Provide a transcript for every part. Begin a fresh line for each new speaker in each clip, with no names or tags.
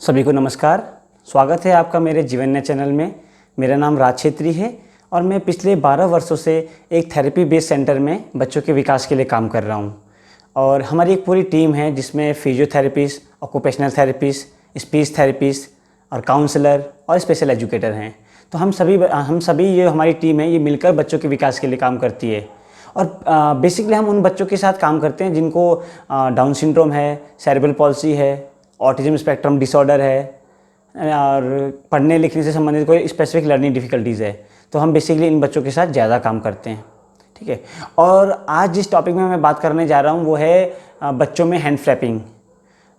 सभी को नमस्कार। स्वागत है आपका मेरे जीवन्या चैनल में। मेरा नाम राज छेत्री है और मैं पिछले 12 वर्षों से एक थेरेपी बेस्ड सेंटर में बच्चों के विकास के लिए काम कर रहा हूँ। और हमारी एक पूरी टीम है जिसमें physiotherapist, occupational therapist, speech therapist और काउंसलर और स्पेशल एजुकेटर हैं। तो हम सभी ये हमारी टीम है, ये मिलकर बच्चों के विकास के लिए काम करती है। और बेसिकली हम उन बच्चों के साथ काम करते हैं जिनको डाउन सिंड्रोम है, सेरेब्रल पॉल्सी है, ऑटिज्म स्पेक्ट्रम डिसऑर्डर है और पढ़ने लिखने से संबंधित कोई स्पेसिफिक लर्निंग डिफ़िकल्टीज़ है। तो हम बेसिकली इन बच्चों के साथ ज़्यादा काम करते हैं, ठीक है। और आज जिस टॉपिक में मैं बात करने जा रहा हूँ वो है बच्चों में हैंड फ्लैपिंग।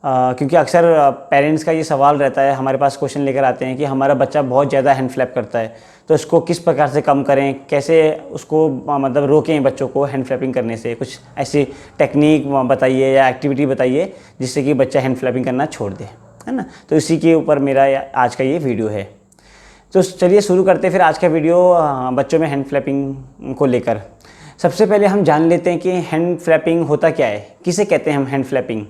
क्योंकि अक्सर पेरेंट्स का ये सवाल रहता है, हमारे पास क्वेश्चन लेकर आते हैं कि हमारा बच्चा बहुत ज़्यादा हैंड फ्लैप करता है, तो इसको किस प्रकार से कम करें, कैसे उसको मतलब रोकें बच्चों को हैंड फ्लैपिंग करने से। कुछ ऐसी टेक्निक बताइए या एक्टिविटी बताइए जिससे कि बच्चा हैंड फ्लैपिंग करना छोड़ दे, है ना। तो इसी के ऊपर मेरा आज का ये वीडियो है। तो चलिए शुरू करते हैं फिर आज का वीडियो बच्चों में हैंड फ्लैपिंग को लेकर। सबसे पहले हम जान लेते हैं कि हैंड फ्लैपिंग होता क्या है, किसे कहते हैं हम हैंड फ्लैपिंग।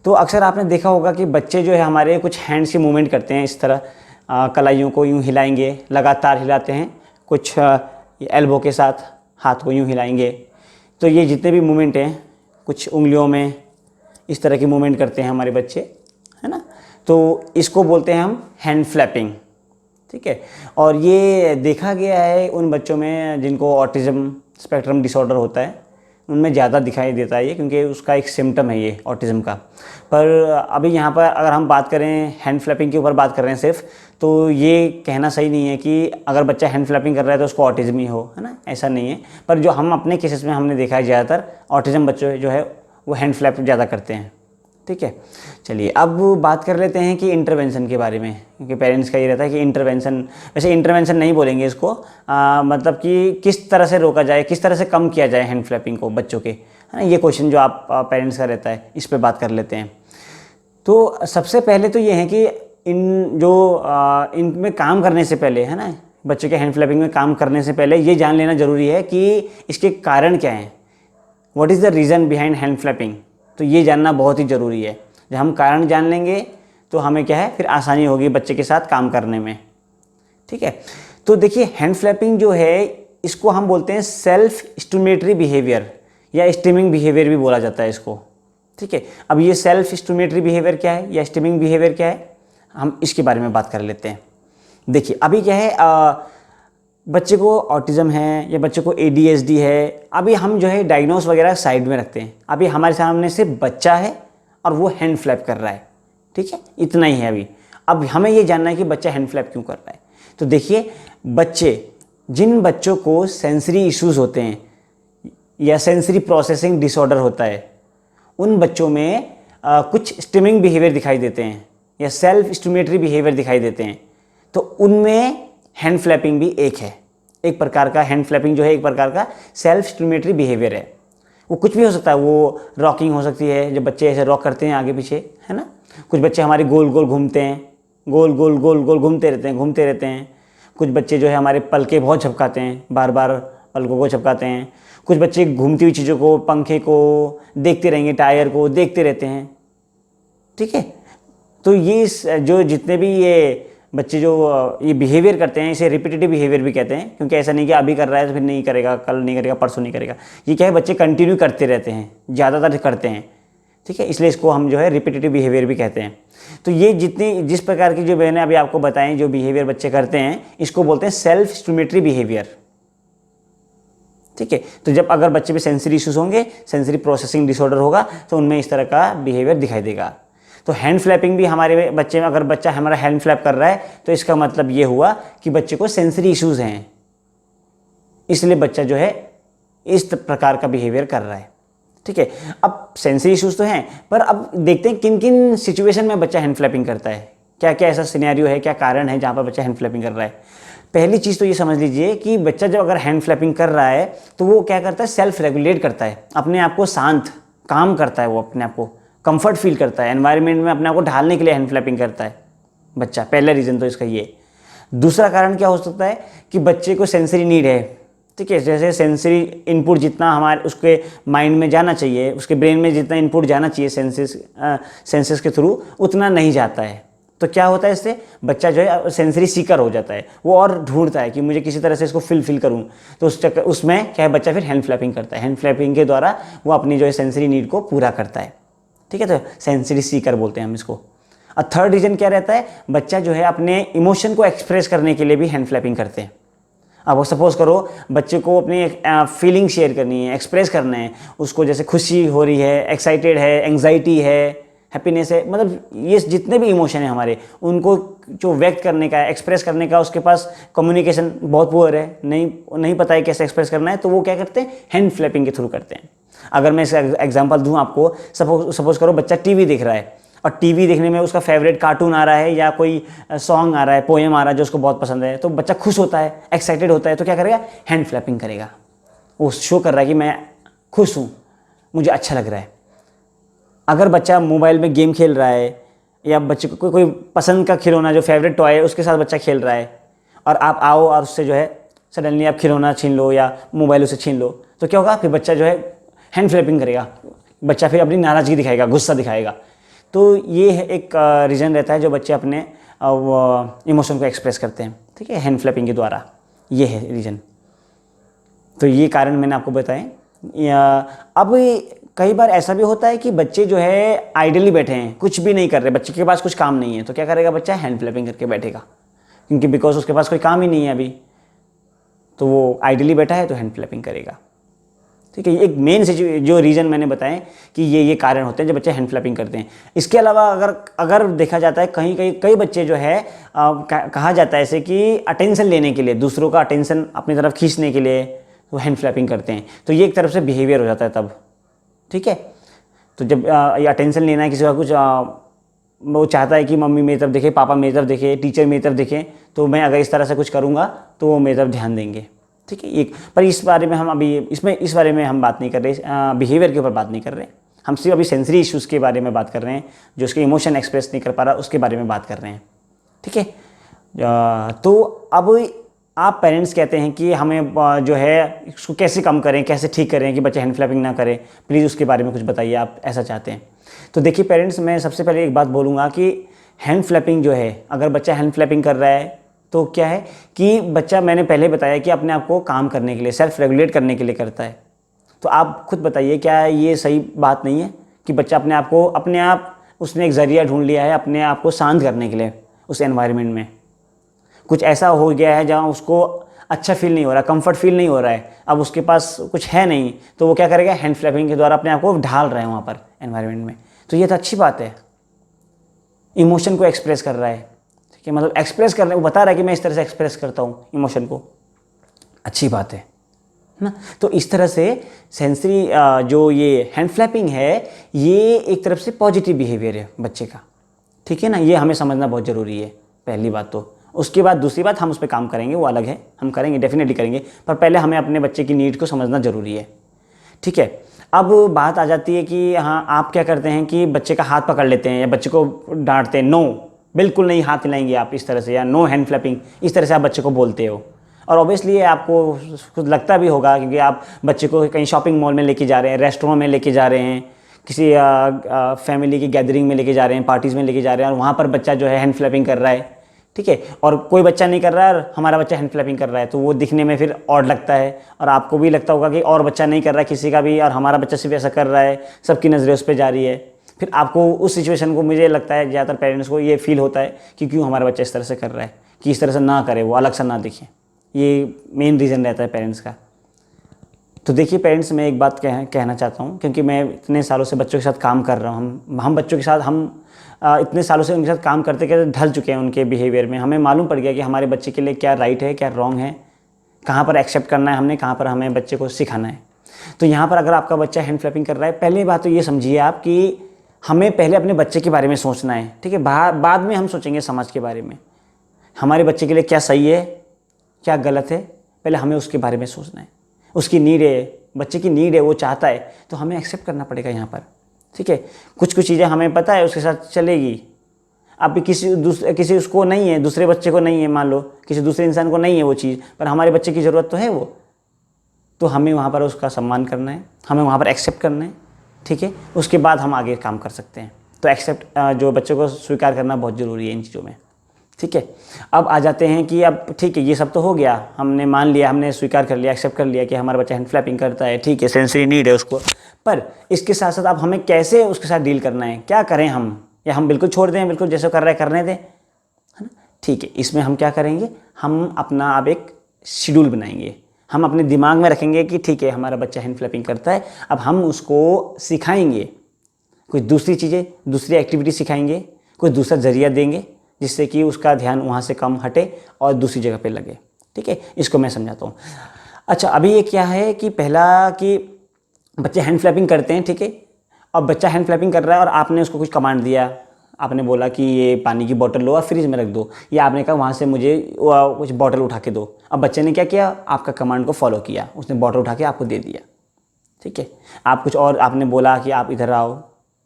तो अक्सर आपने देखा होगा कि बच्चे जो है हमारे कुछ हैंड्स की मूवमेंट करते हैं, इस तरह कलाइयों को यूँ हिलाएंगे, लगातार हिलाते हैं, कुछ एल्बो के साथ हाथ को यूँ हिलाएंगे। तो ये जितने भी मूवमेंट हैं, कुछ उंगलियों में इस तरह की मूवमेंट करते हैं हमारे बच्चे, है ना। तो इसको बोलते हैं हम हैंड फ्लैपिंग, ठीक है। और ये देखा गया है उन बच्चों में जिनको ऑटिज्म स्पेक्ट्रम डिसऑर्डर होता है, उनमें ज़्यादा दिखाई देता है ये, क्योंकि उसका एक सिम्टम है ये ऑटिज़म का। पर अभी यहाँ पर अगर हम बात करें हैंड फ्लैपिंग के ऊपर बात कर रहे हैं सिर्फ, तो ये कहना सही नहीं है कि अगर बच्चा हैंड फ्लैपिंग कर रहा है तो उसको ऑटिज़म ही हो, है ना, ऐसा नहीं है। पर जो हम अपने केसेस में हमने देखा है ज़्यादातर ऑटिज़म बच्चे जो है वो हैंड फ्लैप ज़्यादा करते हैं, ठीक है। चलिए अब बात कर लेते हैं कि इंटरवेंशन के बारे में, क्योंकि पेरेंट्स का ये रहता है कि इंटरवेंशन, वैसे इंटरवेंशन नहीं बोलेंगे इसको, मतलब कि किस तरह से रोका जाए, किस तरह से कम किया जाए हैंड फ्लैपिंग को बच्चों के, है ना। ये क्वेश्चन जो आप पेरेंट्स का रहता है, इस पर बात कर लेते हैं। तो सबसे पहले तो ये है कि इनमें काम करने से पहले, है ना, बच्चों के हैंड फ्लैपिंग में काम करने से पहले ये जान लेना ज़रूरी है कि इसके कारण क्या हैं, what is the reason behind hand flapping. तो ये जानना बहुत ही ज़रूरी है। जब हम कारण जान लेंगे तो हमें क्या है, फिर आसानी होगी बच्चे के साथ काम करने में, ठीक है। तो देखिए हैंड फ्लैपिंग जो है इसको हम बोलते हैं सेल्फ स्टिमुलेटरी बिहेवियर या स्टिमिंग बिहेवियर भी बोला जाता है इसको, ठीक है। अब ये सेल्फ स्टिमुलेटरी बिहेवियर क्या है या स्टिमिंग बिहेवियर क्या है, हम इसके बारे में बात कर लेते हैं। देखिए अभी क्या है, बच्चे को ऑटिज़म है या बच्चे को ADHD है, अभी हम जो है डायग्नोस वगैरह साइड में रखते हैं। अभी हमारे सामने से बच्चा है और वो हैंड फ्लैप कर रहा है, ठीक है, इतना ही है अभी। अब हमें ये जानना है कि बच्चा हैंड फ्लैप क्यों कर रहा है। तो देखिए जिन बच्चों को सेंसरी इश्यूज़ होते हैं या सेंसरी प्रोसेसिंग डिसऑर्डर होता है, उन बच्चों में कुछ स्टिमिंग बिहेवियर दिखाई देते हैं या सेल्फ स्टिमुलेटरी बिहेवियर दिखाई देते हैं। तो उनमें हैंड फ्लैपिंग भी एक प्रकार का हैंड फ्लैपिंग जो है एक प्रकार का सेल्फ स्टिमुलेटरी बिहेवियर है। वो कुछ भी हो सकता है, वो रॉकिंग हो सकती है, जब बच्चे ऐसे रॉक करते हैं आगे पीछे, है ना। कुछ बच्चे हमारे गोल गोल घूमते हैं, गोल गोल घूमते रहते हैं। कुछ बच्चे जो है हमारे पलके बहुत झपकाते हैं, बार बार पलकों को झपकाते हैं। कुछ बच्चे घूमती हुई चीज़ों को, पंखे को देखते रहेंगे, टायर को देखते रहते हैं, ठीक है। तो ये जो जितने भी ये बच्चे जो ये बिहेवियर करते हैं, इसे रिपीटेटिव बिहेवियर भी कहते हैं, क्योंकि ऐसा नहीं कि अभी कर रहा है तो फिर नहीं करेगा, कल नहीं करेगा, परसों नहीं करेगा। ये क्या है, बच्चे कंटिन्यू करते रहते हैं, ज़्यादातर करते हैं, ठीक है। इसलिए इसको हम जो है रिपीटेटिव बिहेवियर भी कहते हैं। तो ये जिस प्रकार की जो मैंने अभी आपको बताएं जो बिहेवियर बच्चे करते हैं, इसको बोलते हैं सेल्फ स्टिमुलेटरी बिहेवियर, ठीक है। तो जब अगर बच्चे में सेंसरी इश्यूज होंगे, सेंसरी प्रोसेसिंग डिसऑर्डर होगा, तो उनमें इस तरह का बिहेवियर दिखाई देगा। तो हैंड फ्लैपिंग भी हमारे बच्चे में, अगर बच्चा हमारा हैंड फ्लैप कर रहा है तो इसका मतलब ये हुआ कि बच्चे को सेंसरी इश्यूज हैं, इसलिए बच्चा जो है इस प्रकार का बिहेवियर कर रहा है, ठीक है। अब सेंसरी इश्यूज तो हैं, पर अब देखते हैं किन किन सिचुएशन में बच्चा हैंड फ्लैपिंग करता है, क्या क्या ऐसा सिनेरियो है, क्या कारण है जहाँ पर बच्चा हैंड फ्लैपिंग कर रहा है। पहली चीज़ तो ये समझ लीजिए कि बच्चा जब अगर हैंड फ्लैपिंग कर रहा है तो वो क्या करता है, सेल्फ रेगुलेट करता है, अपने आप को शांत काम करता है, वो अपने आप को कंफर्ट फील करता है, एनवायरनमेंट में अपने आप को ढालने के लिए हैंड फ्लैपिंग करता है बच्चा। पहला रीज़न तो इसका ये। दूसरा कारण क्या हो सकता है कि बच्चे को सेंसरी नीड है, ठीक है। जैसे सेंसरी इनपुट जितना हमारे उसके माइंड में जाना चाहिए, उसके ब्रेन में जितना इनपुट जाना चाहिए सेंसेस के थ्रू, उतना नहीं जाता है, तो क्या होता है इससे, बच्चा जो है सेंसरी सीकर हो जाता है, वो और ढूंढता है कि मुझे किसी तरह से इसको फिल करूं। तो उस चक्कर उसमें क्या है, बच्चा फिर हैंड फ्लैपिंग करता है। हैंड फ्लैपिंग के द्वारा वो अपनी जो है सेंसरी नीड को पूरा करता है। ठीक है, तो सेंसरी सीकर बोलते हैं हम इसको। और थर्ड रीजन क्या रहता है, बच्चा जो है अपने इमोशन को एक्सप्रेस करने के लिए भी हैंड फ्लैपिंग करते हैं। अब सपोज करो बच्चे को अपनी फीलिंग शेयर करनी है, एक्सप्रेस करना है, उसको जैसे खुशी हो रही है, एक्साइटेड है, एंग्जाइटी है, हैप्पीनेस है, मतलब ये जितने भी इमोशन है हमारे, उनको जो व्यक्त करने का है, एक्सप्रेस करने का, उसके पास कम्युनिकेशन बहुत पुअर है, नहीं पता है कैसे एक्सप्रेस करना है, तो वो क्या करते हैं, हैंड फ्लैपिंग के थ्रू करते हैं। अगर मैं इसका एग्जांपल दूं आपको, सपोज करो बच्चा टीवी देख रहा है, और टीवी देखने में उसका फेवरेट कार्टून आ रहा है या कोई सॉन्ग आ रहा है, पोएम आ रहा है जो उसको बहुत पसंद है, तो बच्चा खुश होता है, एक्साइटेड होता है, तो क्या करेगा, हैंड फ्लैपिंग करेगा। वो शो कर रहा है कि मैं खुश हूँ, मुझे अच्छा लग रहा है। अगर बच्चा मोबाइल में गेम खेल रहा है, या बच्चे को कोई पसंद का खिलौना जो फेवरेट टॉय है उसके साथ बच्चा खेल रहा है, और आप आओ और उससे जो है सडनली आप खिलौना छीन लो या मोबाइल उसे छीन लो, तो क्या होगा, फिर बच्चा जो है हैंड फ्लैपिंग करेगा, बच्चा फिर अपनी नाराज़गी दिखाएगा, गुस्सा दिखाएगा। तो ये है एक रीज़न रहता है जो बच्चे अपने इमोशन को एक्सप्रेस करते हैं। ठीक है, हैंड फ्लैपिंग के द्वारा, ये है रीज़न। तो ये कारण मैंने आपको बताए। अब कई बार ऐसा भी होता है कि बच्चे जो है आइडली बैठे हैं, कुछ भी नहीं कर रहे, बच्चे के पास कुछ काम नहीं है, तो क्या करेगा बच्चा, हैंड फ्लैपिंग करके बैठेगा, क्योंकि बिकॉज उसके पास कोई काम ही नहीं है अभी, तो वो आइडली बैठा है तो हैंड फ्लैपिंग करेगा। ठीक है, एक मेन से जो रीज़न मैंने बताए कि ये कारण होते हैं जब बच्चे हैंड फ्लैपिंग करते हैं। इसके अलावा अगर देखा जाता है कई बच्चे जो है कहा जाता है ऐसे कि अटेंशन लेने के लिए, दूसरों का अटेंशन अपनी तरफ खींचने के लिए वो हैंड फ्लैपिंग करते हैं, तो ये एक तरफ से बिहेवियर हो जाता है तब। ठीक है, तो जब ये अटेंशन लेना है किसी का, कुछ वो चाहता है कि मम्मी मेरी तरफ देखे, पापा मेरी तरफ देखे, टीचर मेरी तरफ देखें, तो मैं अगर इस तरह से कुछ करूँगा तो वो मेरी तरफ ध्यान देंगे। ठीक है, एक पर इस बारे में हम अभी इस बारे में हम बात नहीं कर रहे, बिहेवियर के ऊपर बात नहीं कर रहे, हम सिर्फ अभी सेंसरी इश्यूज़ के बारे में बात कर रहे हैं, जो उसके इमोशन एक्सप्रेस नहीं कर पा रहा उसके बारे में बात कर रहे हैं। ठीक है, तो अब आप पेरेंट्स कहते हैं कि हमें जो है इसको कैसे कम करें, कैसे ठीक करें कि बच्चे हैंड फ्लैपिंग ना करें, प्लीज़ उसके बारे में कुछ बताइए, आप ऐसा चाहते हैं। तो देखिए पेरेंट्स, मैं सबसे पहले एक बात बोलूँगा कि हैंड फ्लैपिंग जो है, अगर बच्चा हैंड फ्लैपिंग कर रहा है तो क्या है कि बच्चा, मैंने पहले बताया कि अपने आप को काम करने के लिए, सेल्फ रेगुलेट करने के लिए करता है। तो आप खुद बताइए, क्या ये सही बात नहीं है कि बच्चा अपने आप उसने एक ज़रिया ढूंढ लिया है अपने आप को शांत करने के लिए उस एनवायरनमेंट में। कुछ ऐसा हो गया है जहाँ उसको अच्छा फील नहीं हो रहा, कंफर्ट फील नहीं हो रहा है, अब उसके पास कुछ है नहीं, तो वो क्या करेगा, हैंड फ्लैपिंग के द्वारा अपने आप को ढाल रहे हैं वहाँ पर एनवायरनमेंट में। तो ये तो अच्छी बात है, इमोशन को एक्सप्रेस कर रहा है। ठीक है, मतलब एक्सप्रेस कर रहा है, वो बता रहा है कि मैं इस तरह से एक्सप्रेस करता हूँ इमोशन को, अच्छी बात है ना। तो इस तरह से सेंसरी जो ये हैंड फ्लैपिंग है, ये एक तरफ से पॉजिटिव बिहेवियर है बच्चे का। ठीक है ना, ये हमें समझना बहुत ज़रूरी है, पहली बात तो। उसके बाद दूसरी बात, हम उस पर काम करेंगे, वो अलग है, हम करेंगे, डेफिनेटली करेंगे, पर पहले हमें अपने बच्चे की नीड को समझना ज़रूरी है। ठीक है, अब बात आ जाती है कि हाँ, आप क्या करते हैं कि बच्चे का हाथ पकड़ लेते हैं या बच्चे को डांटते हैं, नो बिल्कुल नहीं हाथ हिलाएंगे आप इस तरह से, या नो हैंड फ्लैपिंग, इस तरह से आप बच्चे को बोलते हो। और ऑब्वियसली आपको खुद लगता भी होगा, क्योंकि आप बच्चे को कहीं शॉपिंग मॉल में लेके जा रहे हैं, रेस्टोरेंट में लेके जा रहे हैं, किसी फैमिली की गैदरिंग में लेके जा रहे हैं, पार्टीज़ में लेके जा रहे हैं, और वहाँ पर बच्चा जो है हैंड फ्लैपिंग कर रहा है। ठीक है, और कोई बच्चा नहीं कर रहा है और हमारा बच्चा हैंड फ्लैपिंग कर रहा है, तो वो दिखने में फिर ऑड लगता है, और आपको भी लगता होगा कि और बच्चा नहीं कर रहा है किसी का भी, और हमारा बच्चा सिर्फ ऐसा कर रहा है, सबकी नज़रें उस पर जा रही है। फिर आपको उस सिचुएशन को, मुझे लगता है ज़्यादातर पेरेंट्स को ये फील होता है कि क्यों हमारा बच्चा इस तरह से कर रहा है, कि इस तरह से ना करे, वो अलग सा ना दिखे। ये मेन रीज़न रहता है पेरेंट्स का। तो देखिए पेरेंट्स, मैं एक बात कहना चाहता हूँ, क्योंकि मैं इतने सालों से बच्चों के साथ काम कर रहा हूँ, हम बच्चों के साथ इतने सालों से उनके साथ काम करते करते ढल चुके हैं उनके बिहेवियर में। हमें मालूम पड़ गया कि हमारे बच्चे के लिए क्या राइट है, क्या रॉन्ग है, कहाँ पर एक्सेप्ट करना है हमने, कहाँ पर हमें बच्चे को सिखाना है। तो यहाँ पर अगर आपका बच्चा हैंड फ्लैपिंग कर रहा है, पहली बात तो ये समझिए आप कि हमें पहले अपने बच्चे के बारे में सोचना है। ठीक है, बाद में हम सोचेंगे समाज के बारे में, हमारे बच्चे के लिए क्या सही है, क्या गलत है, पहले हमें उसके बारे में सोचना है। उसकी नीड है, बच्चे की नीड है, वो चाहता है, तो हमें एक्सेप्ट करना पड़ेगा यहाँ पर। ठीक है, कुछ चीज़ें हमें पता है उसके साथ चलेगी, अब किसी उसको नहीं है, दूसरे बच्चे को नहीं है, मान लो किसी दूसरे इंसान को नहीं है वो चीज़, पर हमारे बच्चे की ज़रूरत तो है वो, तो हमें वहाँ पर उसका सम्मान करना है, हमें वहाँ पर एक्सेप्ट करना है। ठीक है, उसके बाद हम आगे काम कर सकते हैं। तो एक्सेप्ट जो बच्चों को स्वीकार करना बहुत ज़रूरी है इन चीज़ों में। ठीक है, अब आ जाते हैं कि अब ठीक है, ये सब तो हो गया, हमने मान लिया, हमने स्वीकार कर लिया, एक्सेप्ट कर लिया कि हमारा बच्चा हैंड फ्लैपिंग करता है, ठीक है, सेंसरी नीड है उसको। पर इसके साथ साथ अब हमें कैसे उसके साथ डील करना है, क्या करें हम, या हम बिल्कुल छोड़ दें, बिल्कुल जैसे कर रहे हैं करने दें, है ना। ठीक है, इसमें हम क्या करेंगे, हम अपना अब एक शेड्यूल बनाएंगे। हम अपने दिमाग में रखेंगे कि ठीक है हमारा बच्चा हैंड फ्लैपिंग करता है, अब हम उसको सिखाएंगे, कुछ दूसरी चीज़ें, दूसरी एक्टिविटी सिखाएंगे, कोई दूसरा जरिया देंगे जिससे कि उसका ध्यान वहाँ से कम हटे और दूसरी जगह पे लगे। ठीक है, इसको मैं समझाता हूँ। अच्छा, अभी ये क्या है कि पहला कि बच्चे हैंड फ्लैपिंग करते हैं, ठीक है, अब बच्चा हैंड फ्लैपिंग कर रहा है और आपने उसको कुछ कमांड दिया, आपने बोला कि ये पानी की बोतल लो और फ्रिज में रख दो, या आपने कहा वहाँ से मुझे कुछ बोतल उठा के दो। अब बच्चे ने क्या किया, आपका कमांड को फॉलो किया, उसने बोतल उठा के आपको दे दिया। ठीक है, आप कुछ और आपने बोला कि आप इधर आओ,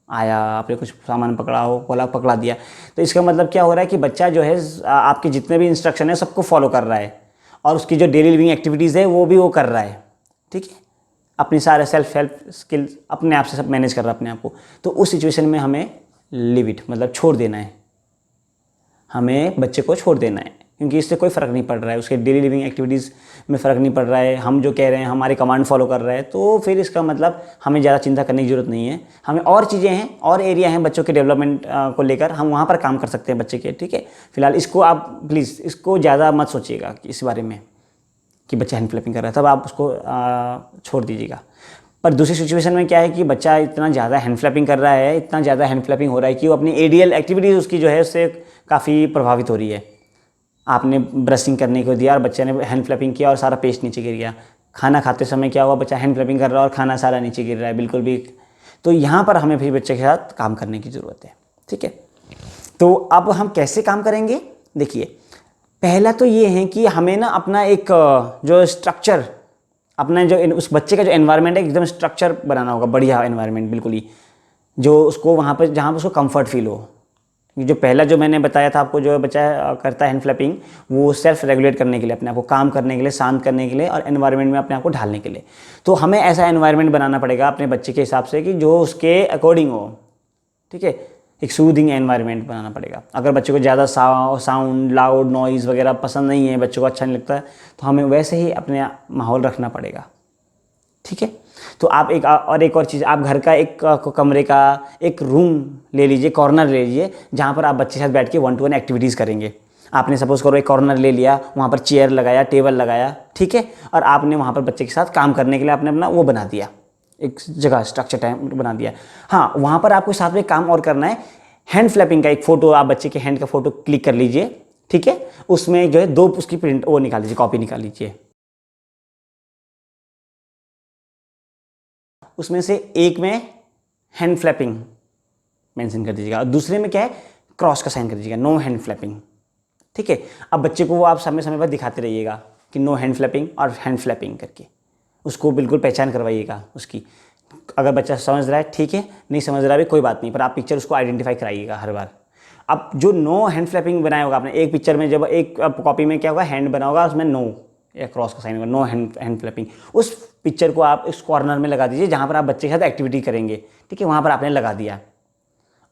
आया, आपने कुछ सामान पकड़ा हो, बोला पकड़ा दिया। तो इसका मतलब क्या हो रहा है कि बच्चा जो है आपके जितने भी इंस्ट्रक्शन है सबको फॉलो कर रहा है और उसकी जो डेली लिविंग एक्टिविटीज़ है वो भी वो कर रहा है। ठीक है, अपनी सारे सेल्फ हेल्प स्किल्स अपने आप से सब मैनेज कर रहा है अपने आप को। तो उस सिचुएशन में हमें लिव इट, मतलब छोड़ देना है, हमें बच्चे को छोड़ देना है, क्योंकि इससे कोई फ़र्क नहीं पड़ रहा है, उसके डेली लिविंग एक्टिविटीज़ में फ़र्क नहीं पड़ रहा है, हम जो कह रहे हैं हमारे कमांड फॉलो कर रहे हैं, तो फिर इसका मतलब हमें ज़्यादा चिंता करने की ज़रूरत नहीं है। हमें और चीज़ें हैं, और एरिया हैं बच्चों के डेवलपमेंट को लेकर, हम वहाँ पर काम कर सकते हैं बच्चे के। ठीक है, फिलहाल इसको आप प्लीज़ इसको ज़्यादा मत सोचिएगा इस बारे में कि बच्चा हैंड फ्लैपिंग कर रहा है, तब आप उसको छोड़ दीजिएगा। पर दूसरी सिचुएशन में क्या है कि बच्चा इतना ज़्यादा हैंड फ्लैपिंग कर रहा है, इतना ज़्यादा हैंड फ्लैपिंग हो रहा है कि वो अपनी एडीएल एक्टिविटीज़ उसकी जो है उससे काफ़ी प्रभावित हो रही है। आपने ब्रशिंग करने को दिया और बच्चे ने हैंड फ्लैपिंग किया और सारा पेस्ट नीचे गिर गया। खाना खाते समय क्या हुआ, बच्चा हैंड फ्लैपिंग कर रहा है और खाना सारा नीचे गिर रहा है, बिल्कुल भी। तो यहाँ पर हमें फिर बच्चे के साथ काम करने की ज़रूरत है। ठीक है, तो अब हम कैसे काम करेंगे, देखिए, पहला तो ये है कि हमें ना अपना एक जो स्ट्रक्चर, अपना जो उस बच्चे का जो एनवायरनमेंट है एकदम स्ट्रक्चर बनाना होगा, बढ़िया एनवायरनमेंट बिल्कुल ही, जो उसको वहाँ पर जहाँ पर उसको कंफर्ट फील हो। जो पहला जो मैंने बताया था आपको, जो बच्चा करता है हैंड फ्लैपिंग, वो सेल्फ रेगुलेट करने के लिए, अपने आप को काम करने के लिए, शांत करने के लिए और एनवायरनमेंट में अपने आप को ढालने के लिए। तो हमें ऐसा एनवायरनमेंट बनाना पड़ेगा अपने बच्चे के हिसाब से कि जो उसके अकॉर्डिंग हो। ठीक है, एक सूदिंग एनवायरनमेंट बनाना पड़ेगा। अगर बच्चे को ज़्यादा साउंड, लाउड, नॉइज़ वगैरह पसंद नहीं है, बच्चों को अच्छा नहीं लगता है, तो हमें वैसे ही अपने माहौल रखना पड़ेगा। ठीक है, तो आप एक और चीज़, आप घर का एक कमरे का एक रूम ले लीजिए, कॉर्नर ले लीजिए, जहाँ पर आप बच्चे के साथ बैठ के 1-to-1 एक्टिविटीज़ करेंगे। आपने सपोज करो एक कॉर्नर ले लिया, वहाँ पर चेयर लगाया, टेबल लगाया, ठीक है, और आपने वहाँ पर बच्चे के साथ काम करने के लिए आपने अपना वो बना दिया, एक जगह स्ट्रक्चर टाइम बना दिया। हाँ, वहाँ पर आपको साथ में काम और करना है। हैंड फ्लैपिंग का एक फ़ोटो, आप बच्चे के हैंड का फ़ोटो क्लिक कर लीजिए, ठीक है, उसमें जो है 2 उसकी प्रिंट वो निकाल लीजिए, कॉपी निकाल लीजिए। उसमें से एक में हैंड फ्लैपिंग मेंशन कर दीजिएगा और दूसरे में क्या है, क्रॉस का साइन कर दीजिएगा, नो हैंड फ्लैपिंग। ठीक है, अब बच्चे को वो आप समय समय पर दिखाते रहिएगा कि नो हैंड फ्लैपिंग और हैंड फ्लैपिंग करके, उसको बिल्कुल पहचान करवाइएगा उसकी। अगर बच्चा समझ रहा है ठीक है, नहीं समझ रहा भी कोई बात नहीं, पर आप पिक्चर उसको आइडेंटिफाई कराइएगा हर बार। अब जो नो हैंड फ्लैपिंग बनाया होगा आपने एक पिक्चर में, जब एक कॉपी में क्या होगा, हैंड बना होगा, उसमें नो या क्रॉस का साइन होगा, नो हैंड फ्लैपिंग, उस पिक्चर को आप इस कॉर्नर में लगा दीजिए जहाँ पर आप बच्चे के साथ एक्टिविटी करेंगे। ठीक है, वहाँ पर आपने लगा दिया।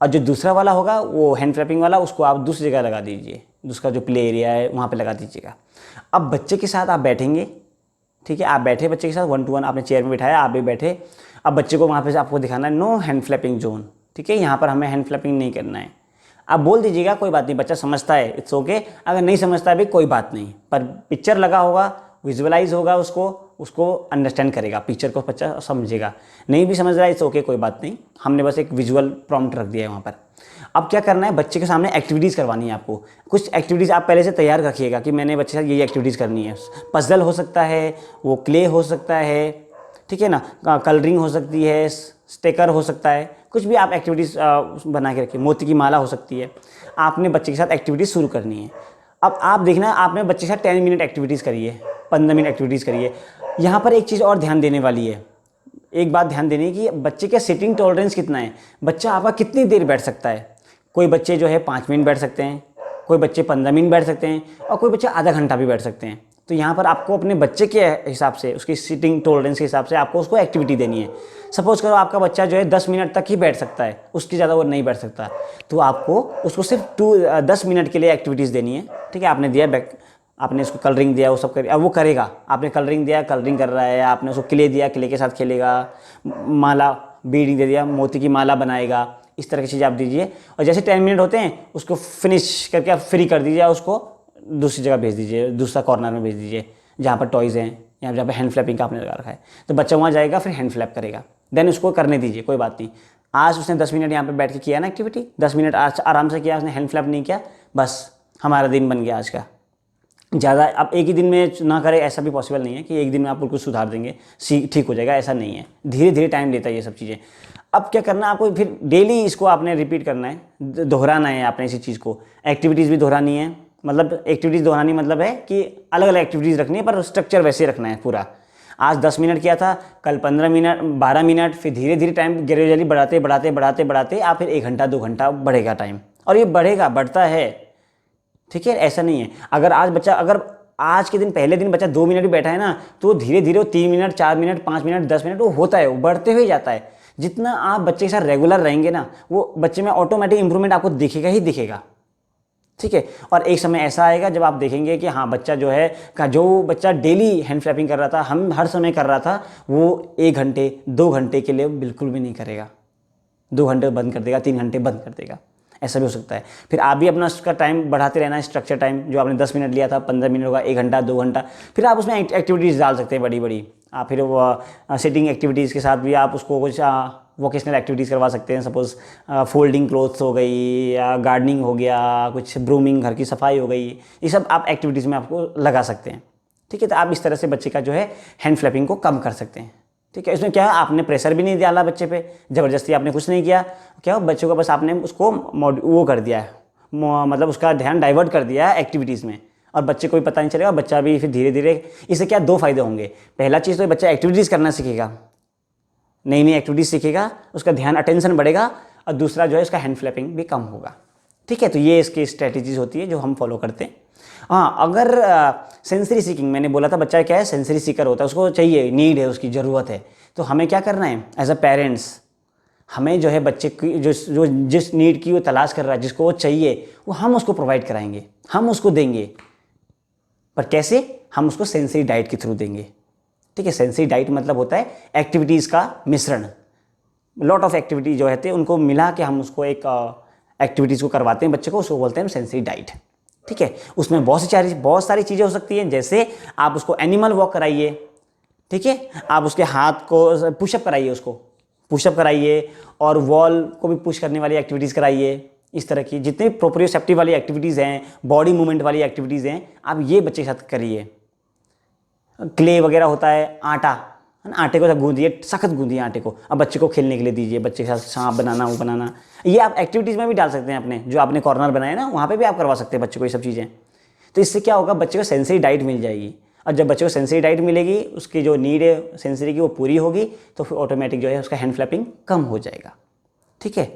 और जो दूसरा वाला होगा वो हैंड फ्लैपिंग वाला, उसको आप दूसरी जगह लगा दीजिए, उसका जो प्ले एरिया है वहाँ पे लगा दीजिएगा। अब बच्चे के साथ आप बैठेंगे, ठीक है, आप बैठे बच्चे के साथ 1-to-1, आपने चेयर में बिठाया, आप भी बैठे। अब बच्चे को वहाँ पे आपको दिखाना है नो हैंड फ्लैपिंग जोन। ठीक है, यहाँ पर हमें हैंड फ्लैपिंग नहीं करना है। आप बोल दीजिएगा कोई बात नहीं, बच्चा समझता है, इट्स ओके। अगर नहीं समझता भी कोई बात नहीं, पर पिक्चर लगा होगा, विजुअलाइज होगा, उसको अंडरस्टैंड करेगा, पिक्चर को बच्चा समझेगा। नहीं भी समझ रहा है, इट्स ओके, कोई बात नहीं, हमने बस एक विजुअल प्रॉम्प्ट रख दिया है वहाँ पर। अब क्या करना है, बच्चे के सामने एक्टिविटीज़ करवानी है आपको। कुछ एक्टिविटीज़ आप पहले से तैयार रखिएगा कि मैंने बच्चे के साथ ये एक्टिविटीज़ करनी है। पजल हो सकता है, वो क्ले हो सकता है, ठीक है ना, कलरिंग हो सकती है, स्टिकर हो सकता है, कुछ भी आप एक्टिविटीज़ बना के रखिए। मोती की माला हो सकती है। आपने बच्चे के साथ एक्टिविटीज़ शुरू करनी है। अब आप देखना, आपने बच्चे के साथ 10 मिनट एक्टिविटीज़ करिए, 15 मिनट एक्टिविटीज़ करिए। यहाँ पर एक चीज़ और ध्यान देने वाली है, एक बात ध्यान देनी है कि बच्चे का सिटिंग टॉलरेंस कितना है, बच्चा आपका कितनी देर बैठ सकता है। कोई बच्चे जो है 5 मिनट बैठ सकते हैं, कोई बच्चे 15 मिनट बैठ सकते हैं, और कोई बच्चे आधा घंटा भी बैठ सकते हैं। तो यहाँ पर आपको अपने बच्चे के हिसाब से, उसकी सीटिंग टॉलरेंस के हिसाब से आपको उसको एक्टिविटी देनी है। सपोज़ करो आपका बच्चा जो है 10 मिनट तक ही बैठ सकता है, उसकी ज़्यादा वो नहीं बैठ सकता, तो आपको उसको सिर्फ 10 मिनट के लिए एक्टिविटीज़ देनी है। ठीक है, आपने दिया आपने उसको कलरिंग दिया, वो सब कर, अब वो करेगा। आपने कलरिंग दिया, कलरिंग कर रहा है, आपने उसको क्ले दिया, क्ले के साथ खेलेगा, माला बीडिंग दे दिया, मोती की माला बनाएगा, इस तरह की चीज़ आप दीजिए। और जैसे 10 मिनट होते हैं उसको फिनिश करके आप फ्री कर दीजिए, उसको दूसरी जगह भेज दीजिए, दूसरा कॉर्नर में भेज दीजिए जहाँ पर टॉयज़ हैं या जहाँ पर हैंड फ्लैपिंग का आपने लगा रखा है। तो बच्चा वहाँ जाएगा, फिर हैंड फ्लैप करेगा, देन उसको करने दीजिए, कोई बात नहीं। आज उसने 10 मिनट यहाँ पर बैठ के किया ना एक्टिविटी, 10 मिनट आज आराम से किया, उसने हैंड फ्लैप नहीं किया, बस हमारा दिन बन गया आज का। ज़्यादा आप एक ही दिन में ना करें, ऐसा भी पॉसिबल नहीं है कि एक दिन में आप बिल्कुल सुधार देंगे, ठीक हो जाएगा, ऐसा नहीं है। धीरे धीरे टाइम लेता है ये सब चीज़ें। अब क्या करना है आपको, फिर डेली इसको आपने रिपीट करना है, दोहराना है आपने इसी चीज़ को। एक्टिविटीज़ भी दोहरानी है, मतलब एक्टिविटीज़ दोहरानी मतलब है कि अलग अलग एक्टिविटीज़ रखनी है, पर स्ट्रक्चर वैसे रखना है पूरा। आज 10 मिनट किया था, कल 15 मिनट, 12 मिनट, फिर धीरे धीरे टाइम ग्रेजुअली बढ़ाते बढ़ाते बढ़ाते बढ़ाते आप फिर 1 घंटा 2 घंटा बढ़ेगा टाइम, और ये बढ़ेगा, बढ़ता है। ठीक है, ऐसा नहीं है। अगर आज के दिन पहले दिन बच्चा 2 मिनट भी बैठा है ना, तो धीरे धीरे वो 3 मिनट, 4 मिनट, 5 मिनट, 10 मिनट वो होता है, वो बढ़ते हुए जाता है। जितना आप बच्चे के साथ रेगुलर रहेंगे ना, वो बच्चे में ऑटोमेटिक इंप्रूवमेंट आपको दिखेगा ही दिखेगा। ठीक है, और एक समय ऐसा आएगा जब आप देखेंगे कि हाँ बच्चा जो है जो बच्चा डेली हैंड फ्लैपिंग कर रहा था, हम हर समय कर रहा था, वो 1 घंटे 2 घंटे के लिए बिल्कुल भी नहीं करेगा, 2 घंटे बंद कर देगा, 3 घंटे बंद कर देगा, ऐसा भी हो सकता है। फिर आप भी अपना उसका टाइम बढ़ाते रहना है, स्ट्रक्चर टाइम जो आपने 10 मिनट लिया था 15 मिनट होगा, 1 घंटा 2 घंटा। फिर आप उसमें एक्टिविटीज़ डाल सकते हैं बड़ी बड़ी। आप फिर वो सिटिंग एक्टिविटीज़ के साथ भी आप उसको कुछ वोकेशनल एक्टिविटीज़ करवा सकते हैं। सपोज़ फोल्डिंग क्लोथ्स हो गई, या गार्डनिंग हो गया, कुछ ब्रूमिंग, घर की सफाई हो गई, ये सब आप एक्टिविटीज़ में आपको लगा सकते हैं। ठीक है, तो आप इस तरह से बच्चे का जो है हैंड फ्लैपिंग को कम कर सकते हैं। ठीक है, इसमें क्या है, आपने प्रेशर भी नहीं डाला बच्चे पे, ज़बरदस्ती आपने कुछ नहीं किया। क्या बच्चों को बस आपने उसको वो कर दिया है, मतलब उसका ध्यान डाइवर्ट कर दिया है एक्टिविटीज़ में, और बच्चे को भी पता नहीं चलेगा। बच्चा भी फिर धीरे धीरे, इससे क्या 2 फायदे होंगे। पहला चीज़ तो बच्चा एक्टिविटीज़ करना सीखेगा, नई नई एक्टिविटीज़ सीखेगा, उसका ध्यान अटेंशन बढ़ेगा, और दूसरा जो है उसका हैंड फ्लैपिंग भी कम होगा। ठीक है, तो ये इसकी स्ट्रैटेजीज होती है जो हम फॉलो करते हैं। हाँ, अगर सेंसरी सीकिंग, मैंने बोला था बच्चा क्या है, सेंसरी सीकर होता है, उसको चाहिए, नीड है, उसकी ज़रूरत है। तो हमें क्या करना है एज अ पेरेंट्स, हमें जो है बच्चे की जो जिस नीड की वो तलाश कर रहा है, जिसको वो चाहिए, वो हम उसको प्रोवाइड कराएंगे, हम उसको देंगे। पर कैसे? हम उसको सेंसरी डाइट के थ्रू देंगे। ठीक है, सेंसरी डाइट मतलब होता है एक्टिविटीज़ का मिश्रण। लॉट ऑफ एक्टिविटी जो रहते हैं उनको मिला के हम उसको एक एक्टिविटीज़ को करवाते हैं बच्चे को, उसको बोलते हैं सेंसरी डाइट। ठीक है, उसमें बहुत सारी चीज़ें हो सकती हैं, जैसे आप उसको एनिमल वॉक कराइए। ठीक है, आप उसके हाथ को पुशअप कराइए, उसको पुशअप कराइए, और वॉल को भी पुश करने वाली एक्टिविटीज़ कराइए। इस तरह की जितनी प्रोप्रियोसेप्टिव वाली एक्टिविटीज़ हैं, बॉडी मूवमेंट वाली एक्टिविटीज़ हैं, आप ये बच्चे के साथ करिए। क्ले वगैरह होता है, आटा है ना, आटे को गूंदिए, सख्त गूंदिए आटे को, अब बच्चे को खेलने के लिए दीजिए, बच्चे के साथ सांप बनाना, वो बनाना, ये आप एक्टिविटीज़ में भी डाल सकते हैं। अपने जो आपने कॉर्नर बनाया ना, वहाँ पे भी आप करवा सकते हैं बच्चे को ये सब चीज़ें। तो इससे क्या होगा, बच्चे को सेंसरी डाइट मिल जाएगी, और जब बच्चे को सेंसरी डाइट मिलेगी, उसकी जो नीड है सेंसरी की वो पूरी होगी, तो फिर ऑटोमेटिक जो है उसका हैंड फ्लैपिंग कम हो जाएगा। ठीक है,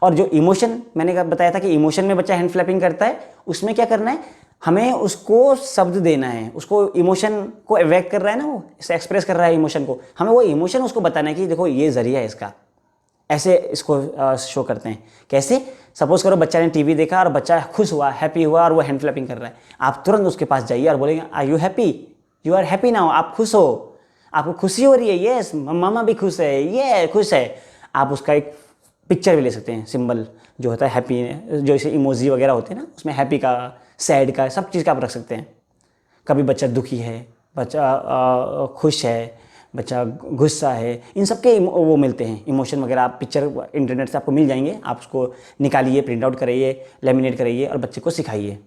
और जो इमोशन मैंने बताया था कि इमोशन में बच्चा हैंड फ्लैपिंग करता है, उसमें क्या करना है, हमें उसको शब्द देना है, उसको इमोशन को व्यक्त कर रहा है ना, वो इसे एक्सप्रेस कर रहा है इमोशन को, हमें वो इमोशन उसको बताना है कि देखो ये जरिया है इसका, ऐसे इसको शो करते हैं। कैसे? सपोज करो बच्चा ने टीवी देखा और बच्चा खुश हुआ, हैप्पी हुआ, और वो हैंड फ्लैपिंग कर रहा है, आप तुरंत उसके पास जाइए और बोलेंगे are you happy, you are happy now, आप खुश हो, आपको खुशी हो रही है, यस मामा भी खुश है, ये खुश है। आप उसका एक पिक्चर भी ले सकते हैं, सिंबल जो होता है हैप्पी, जो इसे इमोजी वगैरह होते हैं ना, उसमें हैप्पी का, सैड का, सब चीज़ का आप रख सकते हैं। कभी बच्चा दुखी है, बच्चा खुश है, बच्चा गुस्सा है, इन सब के वो मिलते हैं इमोशन वगैरह। आप पिक्चर इंटरनेट से आपको मिल जाएंगे, आप उसको निकालिए, प्रिंट आउट कराइए, लेमिनेट कराइए, और बच्चे को सिखाइए।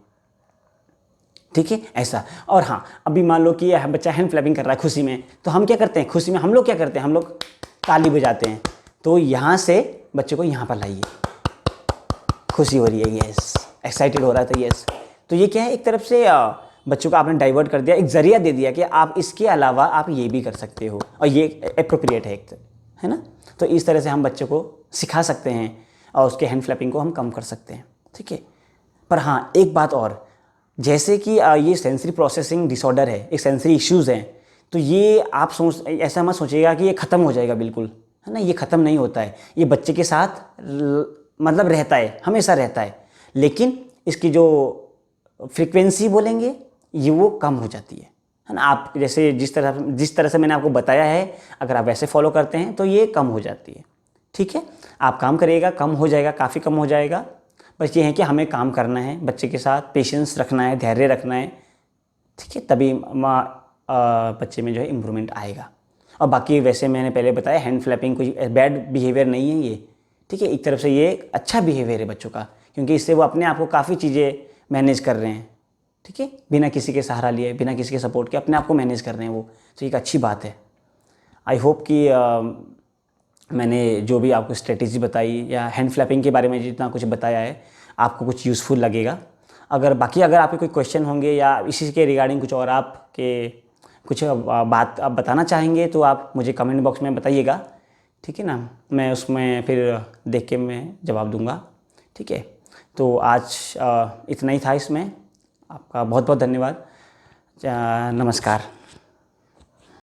ठीक है, ऐसा। और हाँ, अभी मान लो कि बच्चा हैंड फ्लैपिंग कर रहा है खुशी में, तो हम क्या करते हैं, खुशी में हम लोग क्या करते हैं, हम लोग ताली बजाते हैं। तो यहाँ से बच्चे को यहाँ पर लाइए, खुशी हो रही है, यस, एक्साइटेड हो रहा था, यस। तो ये क्या है, एक तरफ से बच्चों को आपने डाइवर्ट कर दिया, एक जरिया दे दिया कि आप इसके अलावा आप ये भी कर सकते हो, और ये एप्रोप्रिएट है ना। तो इस तरह से हम बच्चे को सिखा सकते हैं, और उसके हैंड फ्लैपिंग को हम कम कर सकते हैं। ठीक है, पर हाँ एक बात और, जैसे कि ये सेंसरी प्रोसेसिंग डिसऑर्डर है, एक सेंसरी इश्यूज़ हैं, तो ये आप ऐसा मत सोचिएगा कि ये ख़त्म हो जाएगा बिल्कुल, है ना। ये ख़त्म नहीं होता है, ये बच्चे के साथ मतलब रहता है, हमेशा रहता है, लेकिन इसकी जो फ्रीक्वेंसी बोलेंगे ये वो कम हो जाती है ना। आप जैसे जिस तरह से मैंने आपको बताया है, अगर आप वैसे फॉलो करते हैं तो ये कम हो जाती है। ठीक है, आप काम करिएगा, कम हो जाएगा, काफ़ी कम हो जाएगा। बस ये है कि हमें काम करना है बच्चे के साथ, पेशेंस रखना है, धैर्य रखना है। ठीक है, तभी बच्चे में जो है इम्प्रूवमेंट आएगा। और बाकी वैसे मैंने पहले बताया, हैंड फ्लैपिंग कोई बैड बिहेवियर नहीं है ये। ठीक है, एक तरफ से ये अच्छा बिहेवियर है बच्चों का, क्योंकि इससे वो अपने आप को काफ़ी चीज़ें मैनेज कर रहे हैं। ठीक है, बिना किसी के सहारा लिए, बिना किसी के सपोर्ट के अपने आप को मैनेज कर रहे हैं वो, तो एक अच्छी बात है। आई होप कि मैंने जो भी आपको स्ट्रेटेजी बताई या हैंड फ्लैपिंग के बारे में जितना कुछ बताया है, आपको कुछ यूज़फुल लगेगा। अगर आपके कोई क्वेश्चन होंगे या इसी के रिगार्डिंग कुछ और आपके कुछ बात आप बताना चाहेंगे, तो आप मुझे कमेंट बॉक्स में बताइएगा। ठीक है ना, मैं उसमें फिर देख के मैं जवाब दूंगा। ठीक है, तो आज इतना ही था इसमें। आपका बहुत बहुत धन्यवाद। नमस्कार।